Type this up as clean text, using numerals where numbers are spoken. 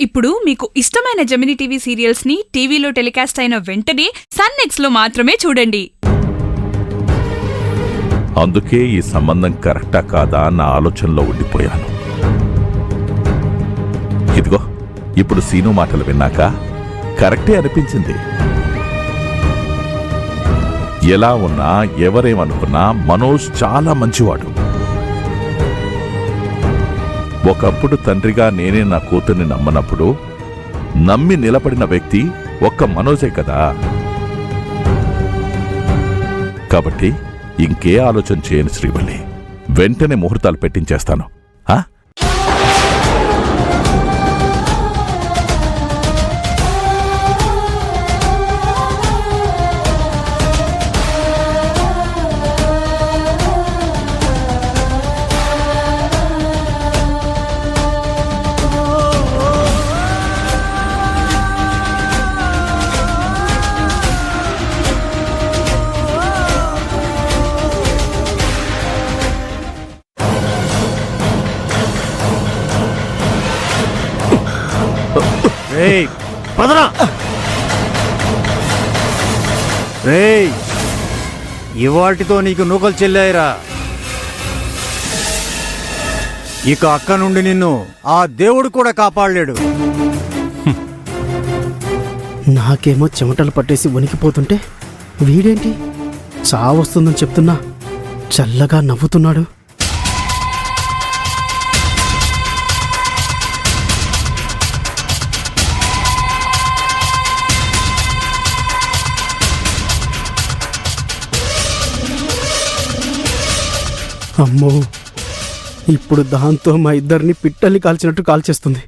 ఇప్పుడు మీకు ఇష్టమైన జెమినీ టీవీ సీరియల్స్ ని టీవీలో టెలికాస్ట్ అయిన వెంటనే సన్ నెక్స్ట్ లో మాత్రమే చూడండి. అందుకే ఈ సంబంధం కరెక్టా కాదా అన్న ఆలోచనలో ఉండిపోయాను. ఇదిగో ఇప్పుడు సీను మాటలు విన్నాక కరెక్టే అనిపించింది. ఎలా ఉన్నా ఎవరేమనుకున్నా మనోజ్ చాలా మంచివాడు. ఒకప్పుడు తండ్రిగా నేనే నా కూతుర్ని నమ్మనప్పుడు నమ్మి నిలబడిన వ్యక్తి ఒక్క మనోజే కదా. కాబట్టి ఇంకే ఆలోచన చేయను శ్రీవల్లి, వెంటనే ముహూర్తాలు పెట్టించేస్తాను. ఇవాటితో నీకు నూకలు చెల్లాయిరా. ఇక అక్క నుండి నిన్ను ఆ దేవుడు కూడా కాపాడలేడు. నాకేమో చెమటలు పట్టేసి వణికిపోతుంటే వీడేంటి చావొస్తుందని చెప్తున్నా చల్లగా నవ్వుతున్నాడు. అమ్మో, ఇప్పుడు దాంతో మా ఇద్దరిని పిట్టల్ని కాల్చినట్టు కాల్చేస్తుంది.